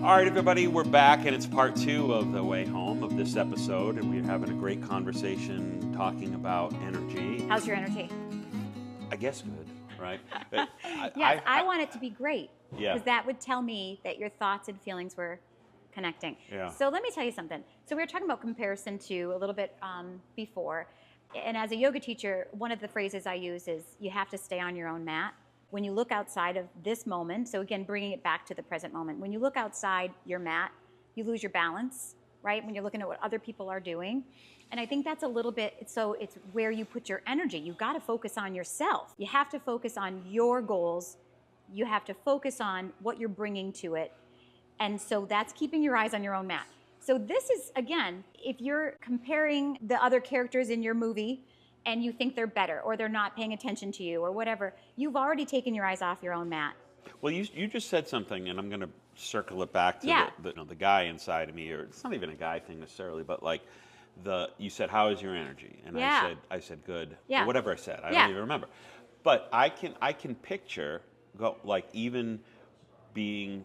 All right, everybody, we're back, and it's part 2 of The Way Home of this episode, and we're having a great conversation talking about energy. How's your energy? I guess good, right? Yes, I want it to be great. Yeah. Because that would tell me that your thoughts and feelings were connecting. Yeah. So let me tell you something. So we were talking about comparison to a little bit before. And as a yoga teacher, one of the phrases I use is you have to stay on your own mat. When you look outside of this moment, so again, bringing it back to the present moment, when you look outside your mat, you lose your balance, right? When you're looking at what other people are doing. And I think that's a little bit, so it's where you put your energy. You've got to focus on yourself. You have to focus on your goals. You have to focus on what you're bringing to it. And so that's keeping your eyes on your own mat. So this is, again, if you're comparing the other characters in your movie and you think they're better or they're not paying attention to you or whatever, you've already taken your eyes off your own mat. Well, you just said something, and I'm going to circle it back to the guy inside of me, or it's not even a guy thing necessarily, but like you said, how is your energy? And I said good, or whatever I said. I don't even remember. But I can picture like even being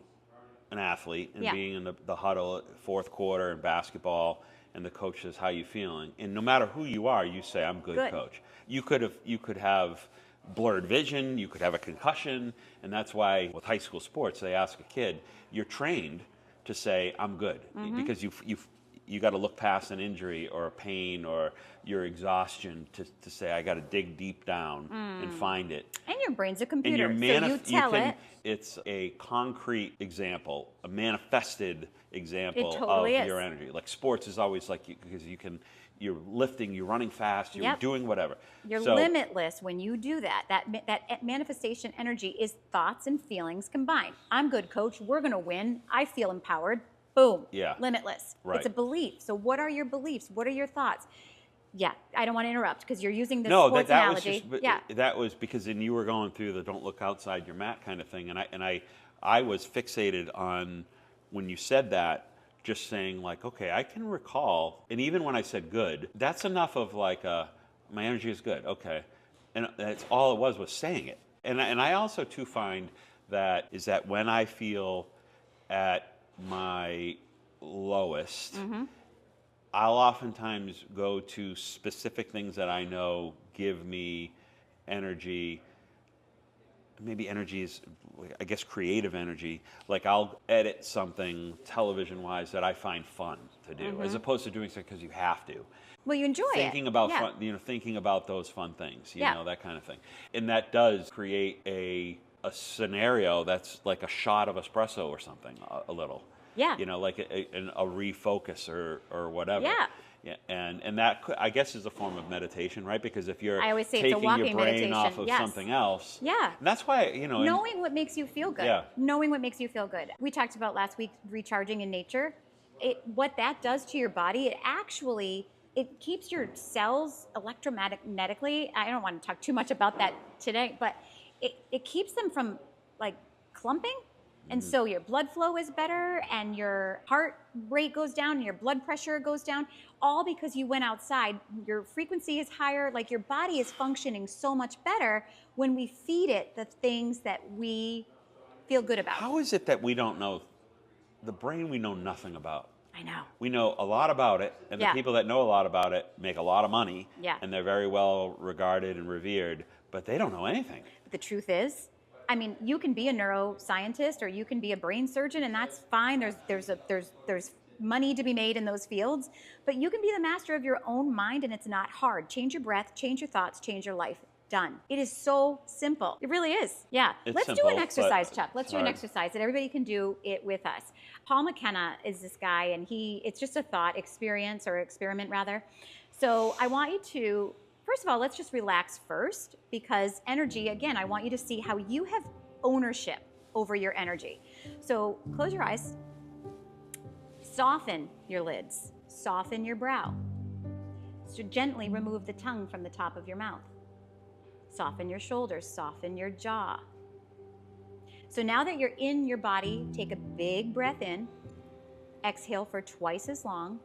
an athlete and being in the huddle at fourth quarter in basketball, and the coach says, how you feeling? And no matter who you are, you say, I'm good, coach. You could have blurred vision, you could have a concussion, and that's why with high school sports, they ask a kid, you're trained to say, I'm good, because you got to look past an injury or a pain or your exhaustion to say, I got to dig deep down and find it. And your brain's a computer, And so you tell it. It's a concrete example, a manifested example totally of your energy. Like sports is always like, because you're lifting, you're running fast, you're doing whatever. You're limitless when you do that. That manifestation energy is thoughts and feelings combined. I'm good, coach. We're going to win. I feel empowered. Boom. Yeah. Limitless. Right. It's a belief. So what are your beliefs? What are your thoughts? Yeah. I don't want to interrupt because you're using this sports analogy. That was because then you were going through the don't look outside your mat kind of thing. And I was fixated on when you said that, just saying like, okay, I can recall. And even when I said good, that's enough of like, my energy is good. Okay. And that's all it was saying it. And I also too find that when I feel at my lowest, I'll oftentimes go to specific things that I know give me energy. Maybe energy is, I guess, creative energy. Like I'll edit something television-wise that I find fun to do, as opposed to doing something because you have to. Well, you enjoy thinking about fun, thinking about those fun things, you know, that kind of thing, and that does create a scenario that's like a shot of espresso or something, a little. Yeah. You know, like a refocus or whatever. Yeah. Yeah. And that, I guess, is a form of meditation, right? Because if you're I always say taking it's a walking your brain meditation. off of something else. Yeah. And that's why, knowing what makes you feel good. Yeah. Knowing what makes you feel good. We talked about last week recharging in nature. What that does to your body, it keeps your cells electromagnetically. I don't want to talk too much about that today, but it keeps them from like clumping. And so your blood flow is better and your heart rate goes down and your blood pressure goes down, all because you went outside. Your frequency is higher. Like your body is functioning so much better when we feed it the things that we feel good about. How is it that we don't know the brain? We know nothing about. I know. We know a lot about it, and the people that know a lot about it make a lot of money, and they're very well regarded and revered, but they don't know anything. The truth is, I mean, you can be a neuroscientist or you can be a brain surgeon, and that's fine. There's money to be made in those fields, but you can be the master of your own mind, and it's not hard. Change your breath, change your thoughts, change your life. Done. It is so simple. It really is. Yeah. Let's do an exercise, Chuck. Let's do an exercise that everybody can do it with us. Paul McKenna is this guy, and it's just a thought experiment rather. So I want you to, first of all, let's just relax first, because energy, again, I want you to see how you have ownership over your energy. So close your eyes, soften your lids, soften your brow. So gently remove the tongue from the top of your mouth. Soften your shoulders, soften your jaw. So now that you're in your body, take a big breath in, exhale for twice as long,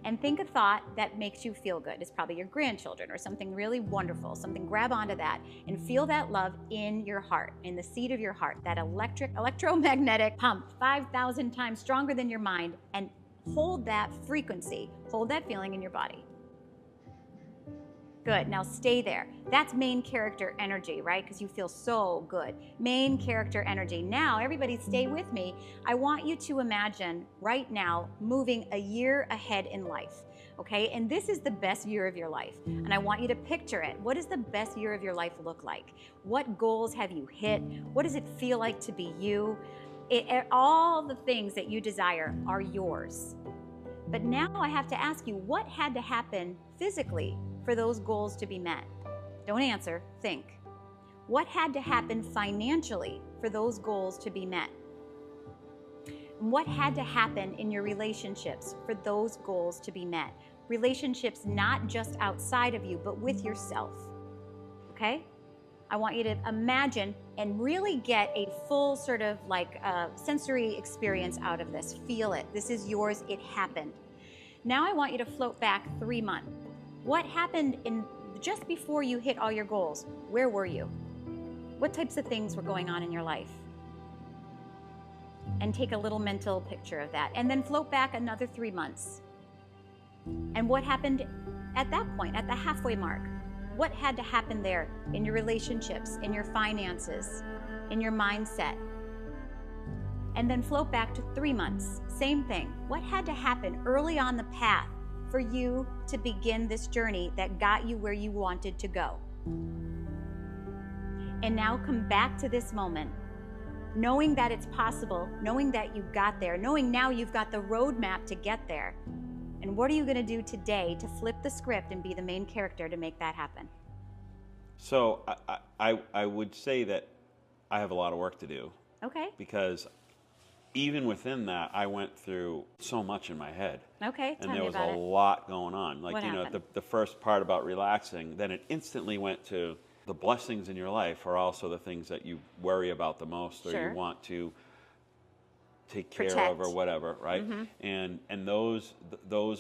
and think a thought that makes you feel good. It's probably your grandchildren or something really wonderful, something. Grab onto that and feel that love in your heart, in the seat of your heart, that electromagnetic pump 5,000 times stronger than your mind, and hold that frequency, hold that feeling in your body. Good, now stay there. That's main character energy, right? Because you feel so good. Main character energy. Now, everybody stay with me. I want you to imagine right now moving a year ahead in life, okay? And this is the best year of your life. And I want you to picture it. What does the best year of your life look like? What goals have you hit? What does it feel like to be you? All the things that you desire are yours. But now I have to ask you, what had to happen physically for those goals to be met? Don't answer, think. What had to happen financially for those goals to be met? What had to happen in your relationships for those goals to be met? Relationships not just outside of you, but with yourself, okay? I want you to imagine and really get a full sort of like sensory experience out of this. Feel it. This is yours. It happened. Now I want you to float back 3 months. What happened just before you hit all your goals? Where were you? What types of things were going on in your life? And take a little mental picture of that. And then float back another 3 months. And what happened at that point, at the halfway mark? What had to happen there in your relationships, in your finances, in your mindset? And then float back to 3 months. Same thing. What had to happen early on the path for you to begin this journey that got you where you wanted to go? And now come back to this moment, knowing that it's possible, knowing that you got there, knowing now you've got the roadmap to get there. And what are you going to do today to flip the script and be the main character to make that happen? So I would say that I have a lot of work to do. Okay. Because even within that, I went through so much in my head. Okay, and there was a lot going on. Like, you know, the first part about relaxing, then it instantly went to the blessings in your life are also the things that you worry about the most, or you want to take care of, or whatever, right? And those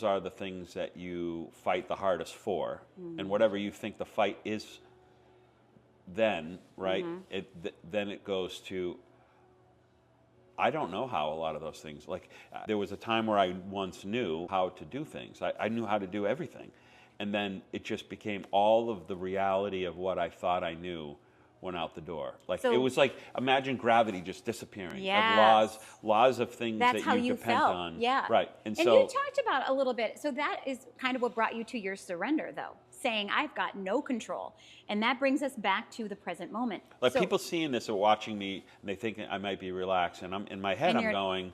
are the things that you fight the hardest for. And whatever you think the fight is then, right? Then it goes to, I don't know how a lot of those things, like there was a time where I once knew how to do things. I knew how to do everything. And then it just became all of the reality of what I thought I knew went out the door. Like, so, it was like, imagine gravity just disappearing. Yes. Laws of things That's that you depend felt. on. Yeah. Right. And so, you talked about a little bit, so that is kind of what brought you to your surrender, though, saying, I've got no control. And that brings us back to the present moment. Like, so, people seeing this or watching me, and they think I might be relaxed, and I'm in my head, I'm going,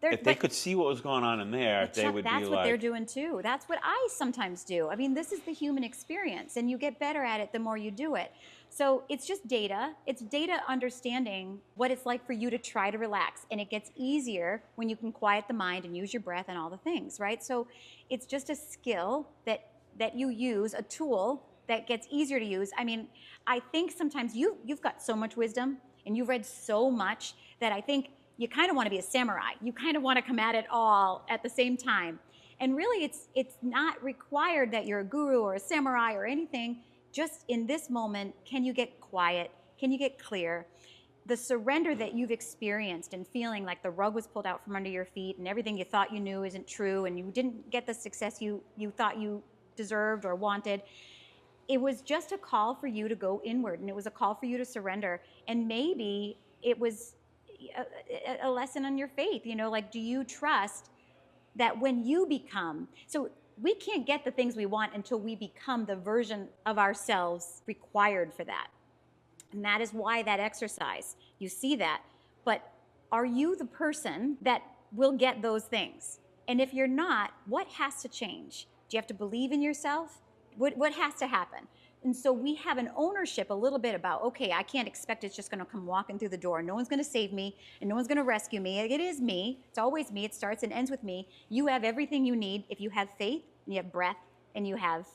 if they could see what was going on in there, they would be like... That's what they're doing too. That's what I sometimes do. I mean, this is the human experience, and you get better at it the more you do it. So it's just data. It's data understanding what it's like for you to try to relax. And it gets easier when you can quiet the mind and use your breath and all the things, right? So it's just a skill that you use, a tool that gets easier to use. I mean, I think sometimes you've got so much wisdom and you've read so much that I think you kind of want to be a samurai. You kind of want to come at it all at the same time. And really, it's not required that you're a guru or a samurai or anything. Just in this moment, can you get quiet? Can you get clear? The surrender that you've experienced and feeling like the rug was pulled out from under your feet and everything you thought you knew isn't true and you didn't get the success you thought you deserved or wanted, it was just a call for you to go inward, and it was a call for you to surrender. And maybe it was a lesson on your faith, you know, like, do you trust that when you become, so we can't get the things we want until we become the version of ourselves required for that. And that is why that exercise, you see that. But are you the person that will get those things? And if you're not, what has to change? Do you have to believe in yourself? What has to happen? And so we have an ownership a little bit about, okay, I can't expect it's just going to come walking through the door. No one's going to save me, and no one's going to rescue me. It is me. It's always me. It starts and ends with me. You have everything you need if you have faith, and you have breath, and you have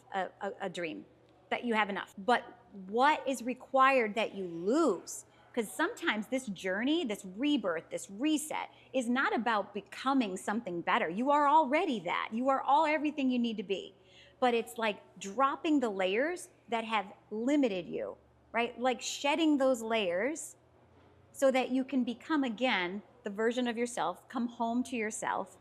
a dream, that you have enough. But what is required that you lose Because sometimes this journey, this rebirth, this reset is not about becoming something better. You are already that. You are all everything you need to be. But it's like dropping the layers that have limited you, right? Like shedding those layers so that you can become again the version of yourself, come home to yourself,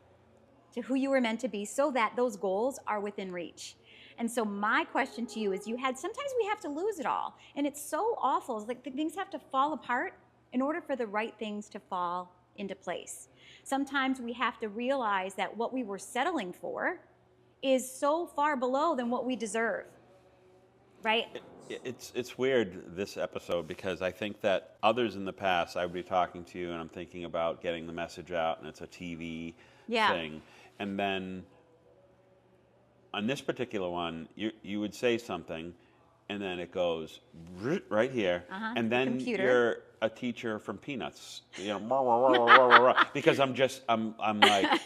to who you were meant to be, so that those goals are within reach. And so my question to you is, sometimes we have to lose it all. And it's so awful. It's like things have to fall apart in order for the right things to fall into place. Sometimes we have to realize that what we were settling for is so far below than what we deserve, right? It's weird, this episode, because I think that others in the past, I would be talking to you and I'm thinking about getting the message out, and it's a TV thing. And then on this particular one, you would say something, and then it goes right here, and then you're a teacher from Peanuts, because I'm like,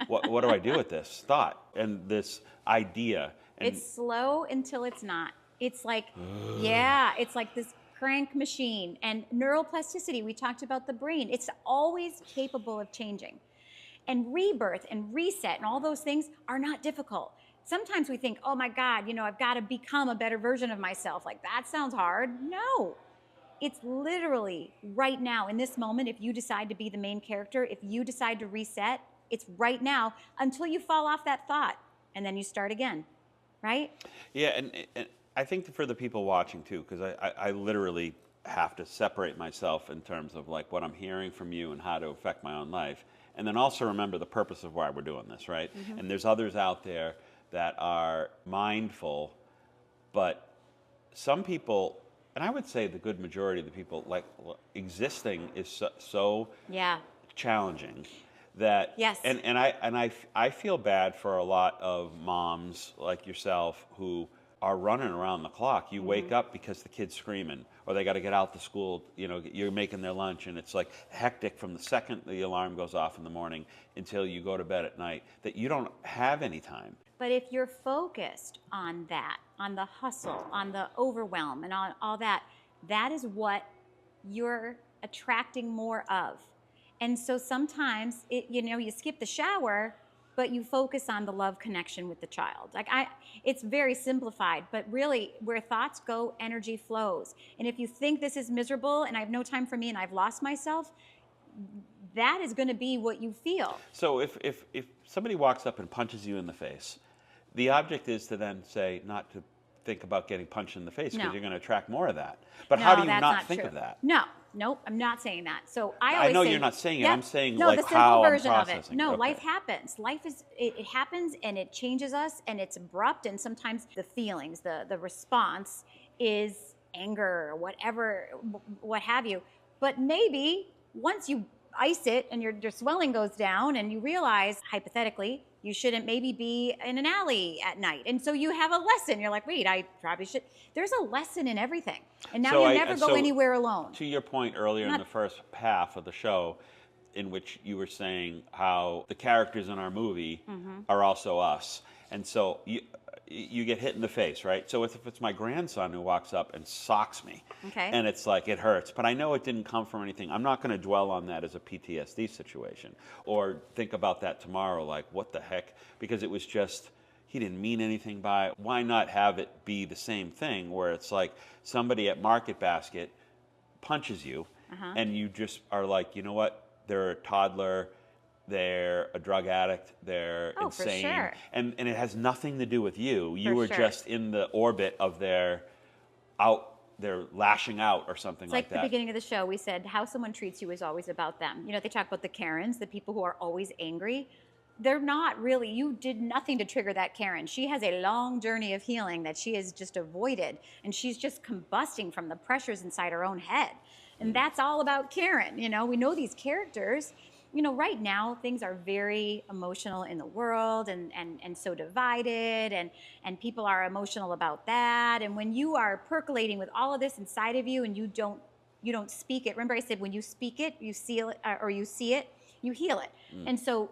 what do I do with this thought and this idea? And it's slow until it's not. It's like, it's like this crank machine. And neuroplasticity, we talked about the brain. It's always capable of changing. And rebirth and reset and all those things are not difficult. Sometimes we think, oh my God, I've got to become a better version of myself. Like, that sounds hard. No, it's literally right now in this moment. If you decide to be the main character, if you decide to reset, it's right now until you fall off that thought, and then you start again, right? Yeah, and I think for the people watching too, because I literally have to separate myself in terms of like what I'm hearing from you and how to affect my own life. And then also remember the purpose of why we're doing this, right? And there's others out there that are mindful, but some people, and I would say the good majority of the people, like existing is so challenging that, and I feel bad for a lot of moms like yourself who are running around the clock. You wake up because the kid's screaming, or they got to get out to school, you're making their lunch, and it's like hectic from the second the alarm goes off in the morning until you go to bed at night, that you don't have any time. But if you're focused on that, on the hustle, on the overwhelm, and on all that, that is what you're attracting more of. And so sometimes, you skip the shower, but you focus on the love connection with the child. It's very simplified, but really where thoughts go, energy flows. And if you think this is miserable and I have no time for me and I've lost myself, that is going to be what you feel. So if somebody walks up and punches you in the face, the object is to then say not to think about getting punched in the face, because you're going to attract more of that. But how do you not think of that? Nope, I'm not saying that. So I know you're not saying it. I'm saying like how I'm processing. No, life happens. Life is it happens, and it changes us, and it's abrupt, and sometimes the feelings, the response is anger or whatever, what have you. But maybe once you ice it and your swelling goes down and you realize, hypothetically, you shouldn't maybe be in an alley at night. And so you have a lesson. You're like, wait, I probably should. There's a lesson in everything. And now you never go anywhere alone. To your point earlier in the first half of the show, in which you were saying how the characters in our movie are also us. And so you get hit in the face, right? So if it's my grandson who walks up and socks me, and it's like, it hurts, but I know it didn't come from anything, I'm not going to dwell on that as a PTSD situation or think about that tomorrow, like, what the heck? Because it was just, he didn't mean anything by it. Why not have it be the same thing where it's like somebody at Market Basket punches you and you just are like, you know what? They're a toddler. They're a drug addict. They're insane. For sure. And it has nothing to do with you. You were just in the orbit of their lashing out or something like that. It's like the beginning of the show, we said how someone treats you is always about them. They talk about the Karens, the people who are always angry. They're not really, you did nothing to trigger that Karen. She has a long journey of healing that she has just avoided. And she's just combusting from the pressures inside her own head. And that's all about Karen. We know these characters. Right now things are very emotional in the world and so divided, and people are emotional about that. And when you are percolating with all of this inside of you and you don't speak it, remember I said when you speak it, you seal it, or you see it, you heal it. And so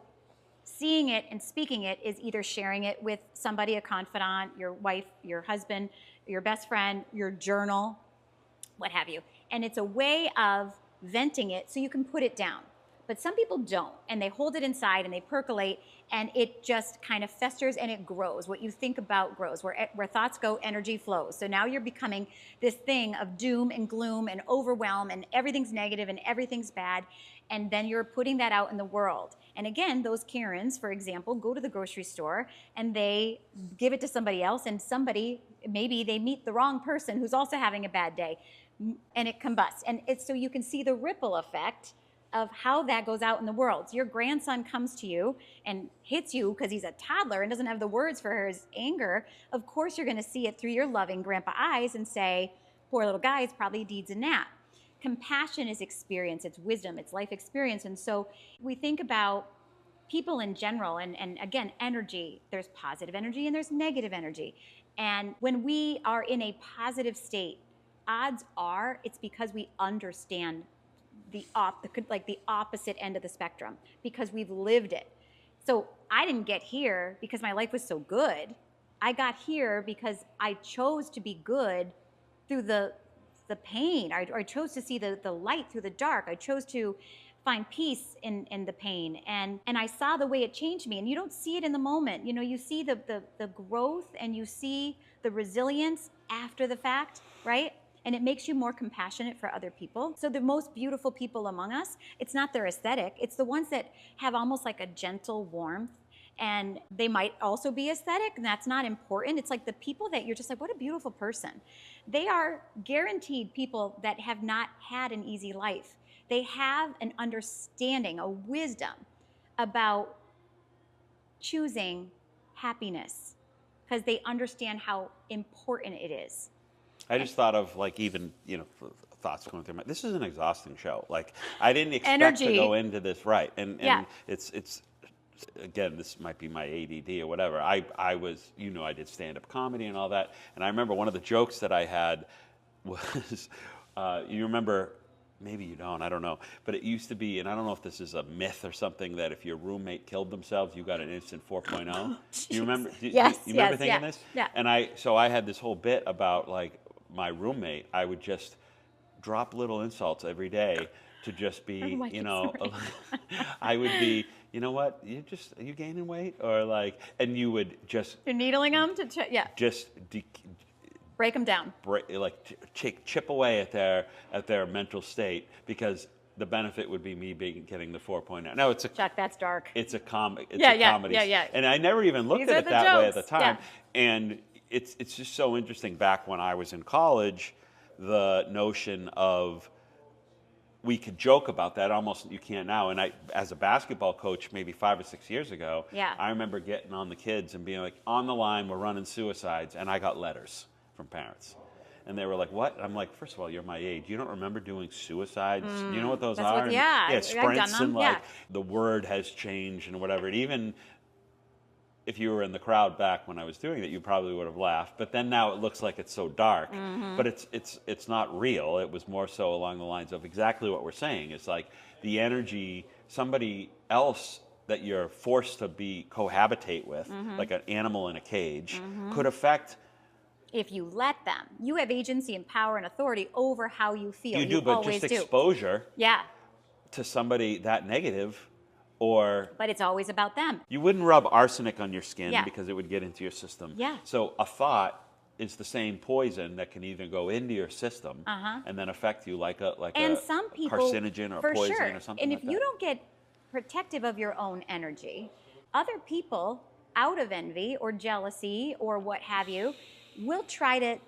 seeing it and speaking it is either sharing it with somebody, a confidant, your wife, your husband, your best friend, your journal, what have you. And it's a way of venting it so you can put it down. But some people don't, and they hold it inside and they percolate, and it just kind of festers and it grows. What you think about grows. Where thoughts go, energy flows. So now you're becoming this thing of doom and gloom and overwhelm, and everything's negative and everything's bad, and then you're putting that out in the world. And again, those Karens, for example, go to the grocery store and they give it to somebody else, and somebody, maybe they meet the wrong person who's also having a bad day, and it combusts. And it's so you can see the ripple effect of how that goes out in the world. So your grandson comes to you and hits you because he's a toddler and doesn't have the words for his anger. Of course, you're going to see it through your loving grandpa eyes and say, poor little guy, it's probably needs a nap. Compassion is experience, it's wisdom, it's life experience. And so we think about people in general, and again, energy. There's positive energy and there's negative energy. And when we are in a positive state, odds are it's because we understand the opposite end of the spectrum, because we've lived it. So I didn't get here because my life was so good. I got here because I chose to be good through the pain. I chose to see the light through the dark. I chose to find peace in the pain. And I saw the way it changed me. And you don't see it in the moment. You know, you see the growth and you see the resilience after the fact, right? And it makes you more compassionate for other people. So the most beautiful people among us, it's not their aesthetic, it's the ones that have almost like a gentle warmth. And they might also be aesthetic, and that's not important. It's like the people that you're just like, what a beautiful person. They are guaranteed people that have not had an easy life. They have an understanding, a wisdom about choosing happiness because they understand how important it is. I just thought of like even, thoughts going through my, this is an exhausting show. Like I didn't expect to go into this, right. And it's again, this might be my ADD or whatever. I was, I did stand-up comedy and all that. And I remember one of the jokes that I had was, you remember, maybe you don't, I don't know. But it used to be, and I don't know if this is a myth or something, that if your roommate killed themselves, you got an instant 4.0. You remember? Yes, you remember thinking this? Yeah. And so I had this whole bit about like my roommate. I would just drop little insults every day to just be, I would be, you know what? Are you gaining weight? Or like, and you would just. You're needling them to, Just break them down. Chip away at their mental state, because the benefit would be me getting the 4.0. No, it's a Chuck. That's dark. It's a comedy. Yeah. And I never even looked at it that way at the time. And it's just so interesting. Back when I was in college, the notion of we could joke about that, almost you can't now. And I, as a basketball coach, maybe 5 or 6 years ago, I remember getting on the kids and being like, on the line, we're running suicides, and I got letters from parents. And they were like, what? I'm like, first of all, you're my age. You don't remember doing suicides? You know what those are? Sprints, and like the word has changed and whatever. And even if you were in the crowd back when I was doing it, you probably would have laughed. But then now it looks like it's so dark. But it's not real. It was more so along the lines of exactly what we're saying. It's like the energy, somebody else that you're forced to cohabitate with, like an animal in a cage, could affect. If you let them, you have agency and power and authority over how you feel. You do, but just exposure to somebody that negative, but it's always about them. You wouldn't rub arsenic on your skin because it would get into your system. So a thought is the same poison that can either go into your system and then affect you like a some people, carcinogen or a poison or something. And if you don't get protective of your own energy, other people, out of envy or jealousy or what have you, will try to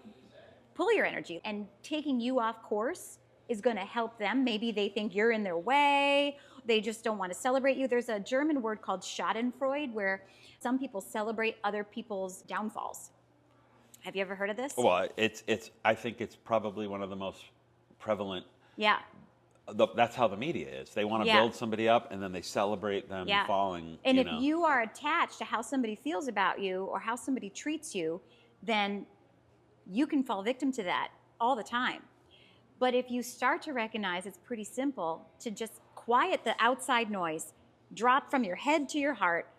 pull your energy, and taking you off course is going to help them. Maybe they think you're in their way. They just don't want to celebrate you. There's a German word called Schadenfreude, where some people celebrate other people's downfalls. Have you ever heard of this? Well, I think it's probably one of the most prevalent. That's how the media is. They want to build somebody up, and then they celebrate them falling. And if you are attached to how somebody feels about you or how somebody treats you, then you can fall victim to that all the time. But if you start to recognize, it's pretty simple to just quiet the outside noise, drop from your head to your heart,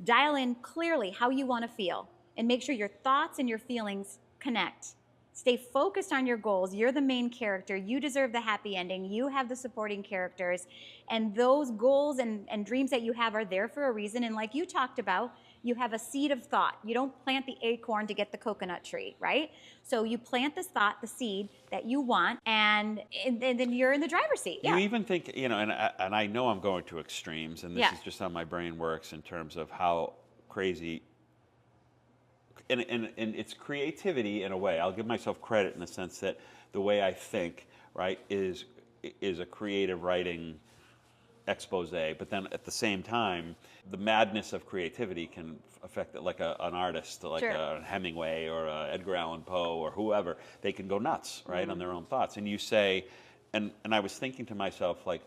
dial in clearly how you want to feel, and make sure your thoughts and your feelings connect. Stay focused on your goals. You're the main character. You deserve the happy ending. You have the supporting characters. And those goals and dreams that you have are there for a reason. And like you talked about, you have a seed of thought. You don't plant the acorn to get the coconut tree, right? So you plant this thought, the seed that you want, and then you're in the driver's seat. You even think, you know, and I know I'm going to extremes, and this is just how my brain works in terms of how crazy. And it's creativity in a way. I'll give myself credit in the sense that the way I think, right, is a creative writing expose. But then at the same time, the madness of creativity can affect it, like an artist, like a Hemingway or a Edgar Allan Poe or whoever. They can go nuts, right, on their own thoughts. And you say, and I was thinking to myself, like,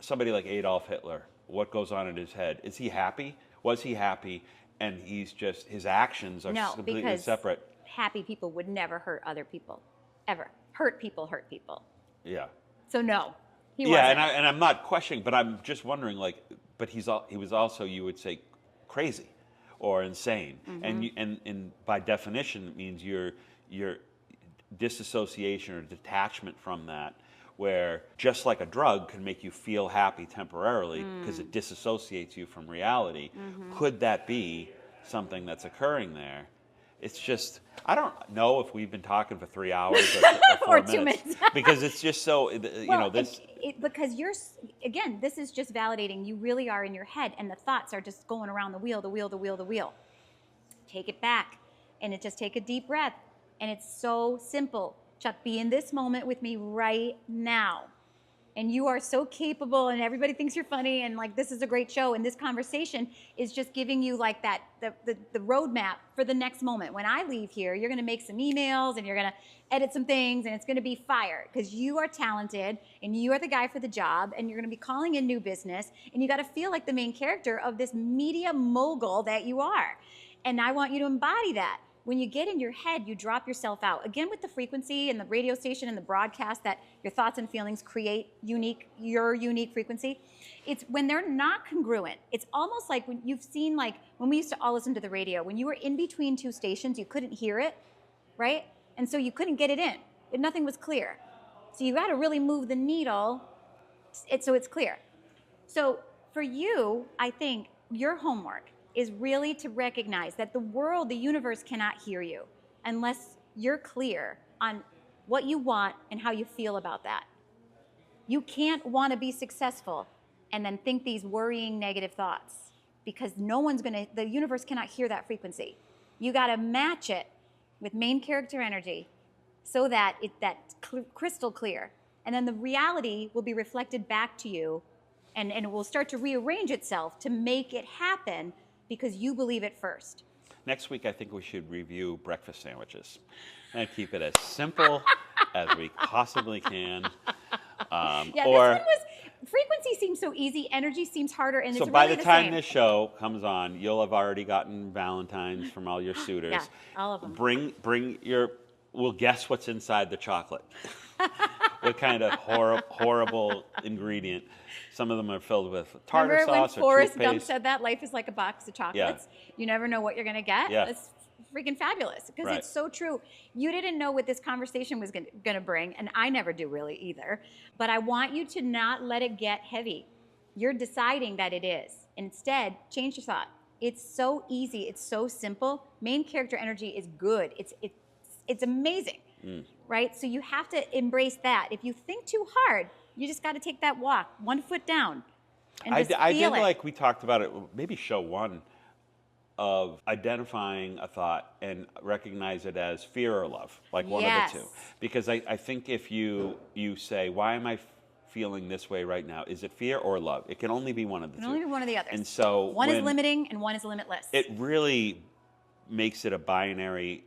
somebody like Adolf Hitler, what goes on in his head? Is he happy? Was he happy? And he's just, his actions are completely separate. Happy people would never hurt other people, ever. Hurt people hurt people. Yeah. So no, he wasn't. And I'm not questioning, but I'm just wondering, like, but he was also, you would say, crazy or insane, and by definition it means your disassociation or detachment from that. Where just like a drug can make you feel happy temporarily because it disassociates you from reality, could that be something that's occurring there? It's just, I don't know if we've been talking for 3 hours or 4 minutes. Because it's just so, you know, this. Because again, this is just validating you really are in your head and the thoughts are just going around the wheel. Take it back and just take a deep breath. And it's so simple. Chuck, be in this moment with me right now. And you are so capable and everybody thinks you're funny and like this is a great show. And this conversation is just giving you like that, the roadmap for the next moment. When I leave here, you're gonna make some emails and you're gonna edit some things and it's gonna be fire because you are talented and you are the guy for the job and you're gonna be calling in new business and you gotta feel like the main character of this media mogul that you are. And I want you to embody that. When you get in your head, you drop yourself out. Again, with the frequency and the radio station and the broadcast that your thoughts and feelings create your unique frequency. It's when they're not congruent. It's almost like when you've seen, like when we used to all listen to the radio, when you were in between two stations, you couldn't hear it, right? And so you couldn't get it in. Nothing was clear. So you got to really move the needle so it's clear. So for you, I think your homework is really to recognize that the world, the universe cannot hear you unless you're clear on what you want and how you feel about that. You can't want to be successful and then think these worrying negative thoughts because the universe cannot hear that frequency. You got to match it with main character energy so that that's crystal clear. And then the reality will be reflected back to you and it will start to rearrange itself to make it happen because you believe it first. Next week, I think we should review breakfast sandwiches and keep it as simple as we possibly can. This one was, frequency seems so easy, energy seems harder, and so it's by really the time same. This show comes on, you'll have already gotten Valentine's from all your suitors. Yeah, all of them. Bring we'll guess what's inside the chocolate. What kind of horrible ingredient. Some of them are filled with tartar sauce or toothpaste. Remember when Forrest Gump said that? Life is like a box of chocolates. Yeah. You never know what you're going to get. Yeah. It's freaking fabulous because it's so true. You didn't know what this conversation was going to bring, and I never do really either. But I want you to not let it get heavy. You're deciding that it is. Instead, change your thought. It's so easy. It's so simple. Main character energy is good. It's amazing, right? So you have to embrace that. If you think too hard, you just got to take that walk, 1 foot down, and just I feel did it. like we talked about it, maybe show one, of identifying a thought and recognize it as fear or love, like one of the two. Because I think if you say, why am I feeling this way right now? Is it fear or love? It can only be one of the two. It can only be one of the others. And so one is limiting and one is limitless. It really makes it a binary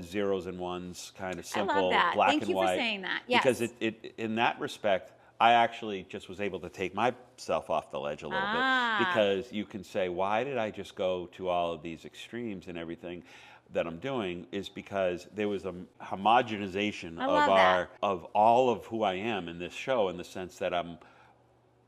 zeros and ones, kind of simple, I love that. black Thank and you white. for saying that. Yes. Because it in that respect, I actually just was able to take myself off the ledge a little bit, because you can say, why did I just go to all of these extremes and everything that I'm doing? Is because there was a homogenization of all of who I am in this show, in the sense that I'm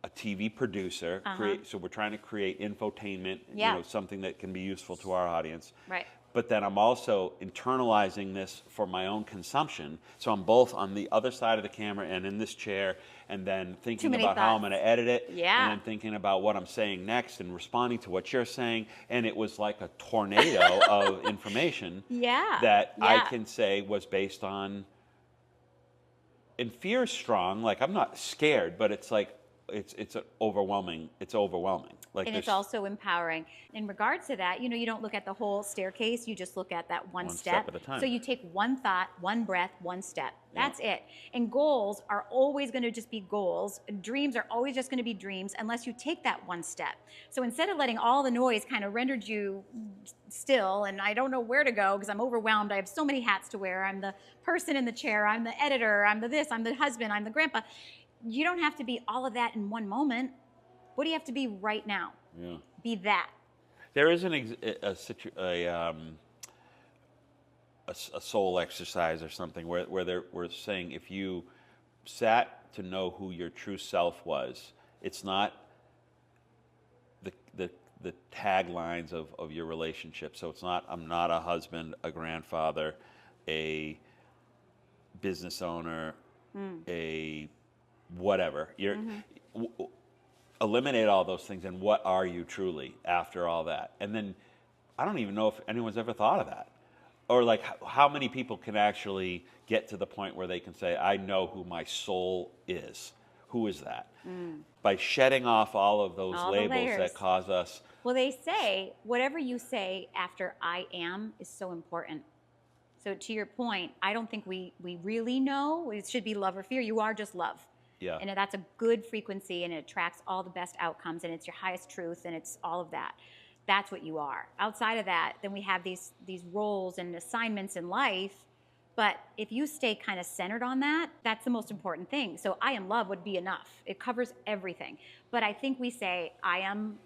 a TV producer, so we're trying to create infotainment, something that can be useful to our audience. Right. but then I'm also internalizing this for my own consumption. So I'm both on the other side of the camera and in this chair, and then thinking about how I'm going to edit it, and then thinking about what I'm saying next and responding to what you're saying. And it was like a tornado of information that I can say was based on, and fear is strong. Like, I'm not scared, but it's like, it's overwhelming. It's overwhelming. Like, and it's also empowering. In regards to that, you don't look at the whole staircase. You just look at that one step at a time. So you take one thought, one breath, one step. That's it. And goals are always going to just be goals. Dreams are always just going to be dreams unless you take that one step. So instead of letting all the noise kind of rendered you still, and I don't know where to go because I'm overwhelmed. I have so many hats to wear. I'm the person in the chair. I'm the editor. I'm the this. I'm the husband. I'm the grandpa. You don't have to be all of that in one moment. What do you have to be right now? Yeah. Be that. There is a soul exercise or something where we're saying if you sat to know who your true self was, it's not the taglines of your relationship. So it's not, I'm not a husband, a grandfather, a business owner, a whatever. You're eliminate all those things, and what are you truly after all that? And then I don't even know if anyone's ever thought of that, or like how many people can actually get to the point where they can say, I know who my soul is. Who is that? By shedding off all of those labels that cause us. Well, they say whatever you say after I am is so important. So to your point, I don't think we really know. It should be love or fear. You are just love. Yeah. And that's a good frequency, and it attracts all the best outcomes, and it's your highest truth, and it's all of that. That's what you are. Outside of that, then we have these roles and assignments in life. But if you stay kind of centered on that, that's the most important thing. So I am love would be enough. It covers everything. But I think we say, I am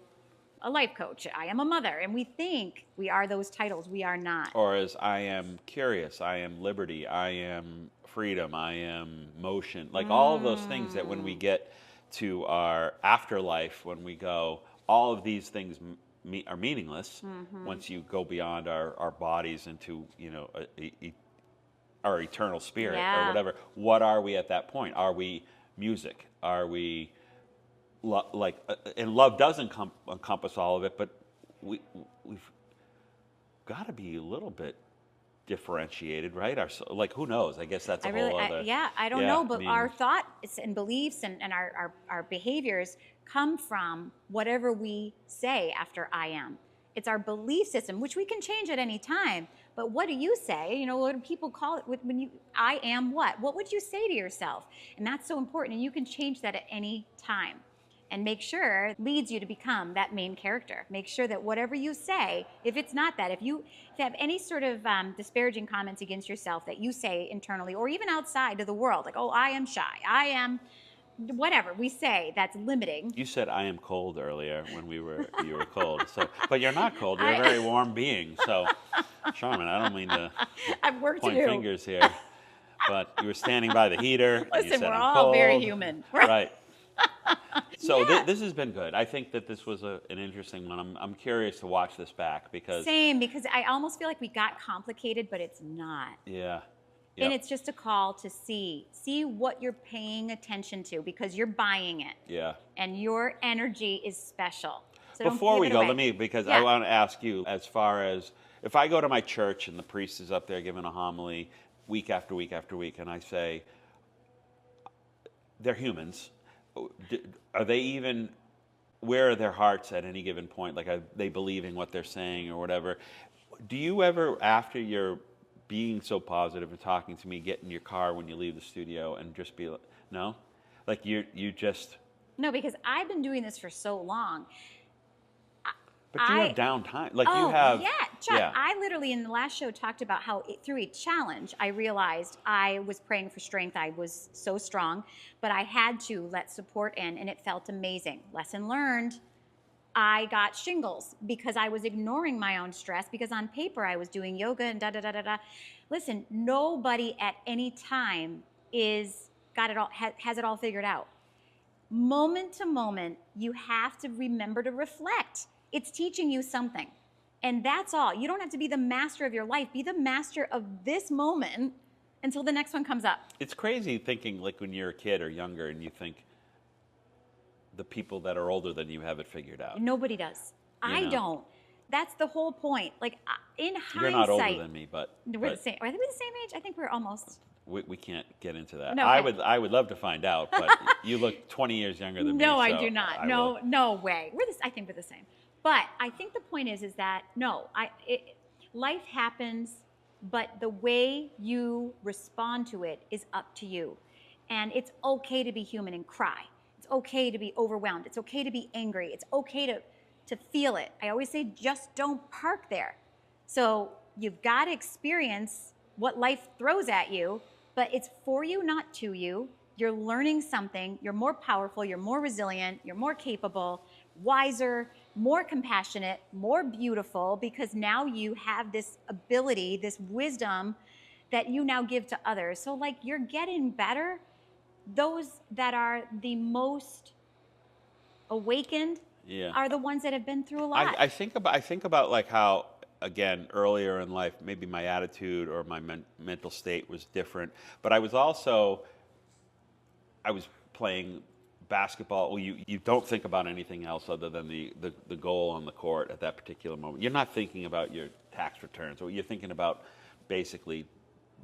a life coach, I am a mother, and we think we are those titles. We are not. Or as I am curious, I am liberty, I am freedom, I am motion. Like all of those things that when we get to our afterlife, when we go, all of these things are meaningless once you go beyond our bodies into, our eternal spirit or whatever. What are we at that point? Are we music? Are we and love does encompass all of it, but we've got to be a little bit differentiated, right? Like, who knows? I guess that's a whole other. I don't know, but our thoughts and beliefs and our behaviors come from whatever we say after I am. It's our belief system, which we can change at any time. But what do you say? What do people call it when you, I am what? What would you say to yourself? And that's so important. And you can change that at any time. And make sure it leads you to become that main character. Make sure that whatever you say, if it's not that, if you have any sort of disparaging comments against yourself that you say internally or even outside to the world, like, oh, I am shy, I am whatever we say that's limiting. You said I am cold earlier when you were cold. So, but you're not cold. You're a very warm being. So, Sharmin, I don't mean to point fingers here, but you were standing by the heater. Listen, you said, we're I'm all cold. very human. Right. So this has been good. I think that this was an interesting one. I'm curious to watch this back because I almost feel like we got complicated, but it's not. Yeah. Yep. And it's just a call to see what you're paying attention to because you're buying it. Yeah. And your energy is special. So before we go, I want to ask you, as far as if I go to my church and the priest is up there giving a homily week after week after week, and I say, they're humans. Are they even, where are their hearts at any given point? Like, are they believing what they're saying or whatever? Do you ever, after you're being so positive and talking to me, get in your car when you leave the studio and just be like, no? Like, you just... No, because I've been doing this for so long. But you have downtime. Like, you have... Yeah, Chuck, I literally in the last show talked about how through a challenge, I realized I was praying for strength. I was so strong, but I had to let support in, and it felt amazing. Lesson learned. I got shingles because I was ignoring my own stress because on paper I was doing yoga and da-da-da-da-da. Listen, nobody at any time has it all figured out. Moment to moment, you have to remember to reflect. It's teaching you something. And that's all. You don't have to be the master of your life. Be the master of this moment until the next one comes up. It's crazy thinking like when you're a kid or younger and you think the people that are older than you have it figured out. Nobody does. I don't. That's the whole point. Like in hindsight. You're not older than me, but we're the same. Are we the same age? I think we're almost. We can't get into that. No, I would love to find out, but you look 20 years younger than me. No, I do not. No way. I think we're the same. But I think the point is that no, life happens, but the way you respond to it is up to you. And it's okay to be human and cry. It's okay to be overwhelmed. It's okay to be angry. It's okay to feel it. I always say, just don't park there. So you've got to experience what life throws at you, but it's for you, not to you. You're learning something. You're more powerful. You're more resilient. You're more capable, wiser, more compassionate, more beautiful, because now you have this ability, this wisdom that you now give to others. So like you're getting better. Those that are the most awakened are the ones that have been through a lot. I think about like how, again, earlier in life, maybe my attitude or my mental state was different, but I was playing basketball. Well, you don't think about anything else other than the goal on the court at that particular moment. You're not thinking about your tax returns, or you're thinking about basically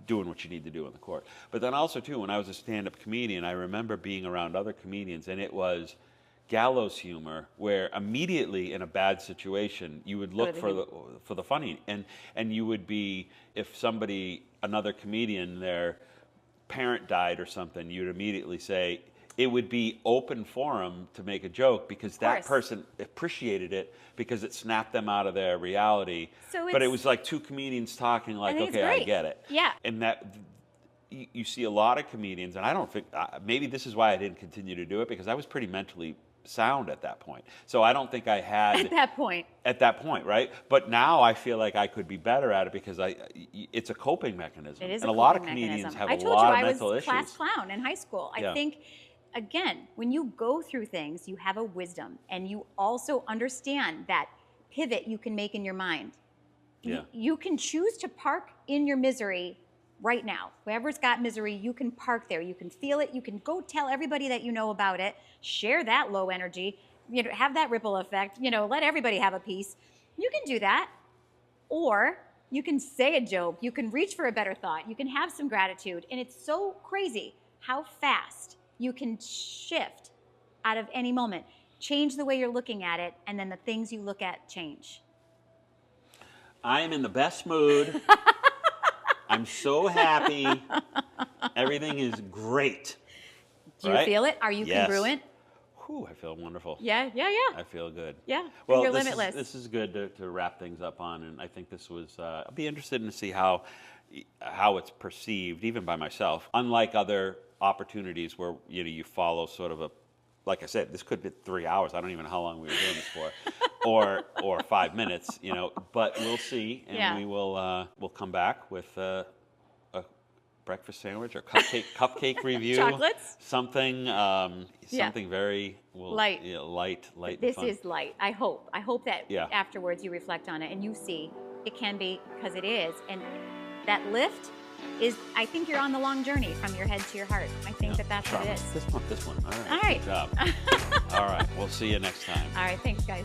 doing what you need to do on the court. But then also too, when I was a stand-up comedian, I remember being around other comedians, and it was gallows humor, where immediately in a bad situation you would look for the funny, and you would be, if another comedian, their parent died or something, you'd immediately say, it would be open forum to make a joke because that person appreciated it because it snapped them out of their reality. But it was like two comedians talking like, okay, I get it. Yeah. And that you see a lot of comedians, and I don't think, maybe this is why I didn't continue to do it, because I was pretty mentally sound at that point. So I don't think I had... At that point, right? But now I feel like I could be better at it because it's a coping mechanism. It is and a lot of coping comedians mechanism. have a lot of mental issues. I told you I was class clown in high school. I think... Again, when you go through things, you have a wisdom, and you also understand that pivot you can make in your mind. You can choose to park in your misery right now. Whoever's got misery, you can park there. You can feel it. You can go tell everybody that you know about it. Share that low energy. Have that ripple effect. Let everybody have a piece. You can do that. Or you can say a joke. You can reach for a better thought. You can have some gratitude. And it's so crazy how fast you can shift out of any moment. Change the way you're looking at it, and then the things you look at change. I am in the best mood. I'm so happy. Everything is great. Do you feel it? Are you congruent? Whew, I feel wonderful. Yeah. I feel good. Yeah, well, you're limitless. This is good to wrap things up on, and I think this was, I'll be interested to see how it's perceived, even by myself. Unlike other opportunities where you follow sort of like I said, this could be 3 hours. I don't even know how long we were doing this for, or 5 minutes. But we'll see, and we will we'll come back with a breakfast sandwich or cupcake review. Chocolates. Something very light. Light. This is light. I hope that afterwards you reflect on it and you see it can be, because it is, and that lift. I think you're on the long journey from your head to your heart. I think that's what it is. This one. All right. Good job. All right. We'll see you next time. All right. Thanks, guys.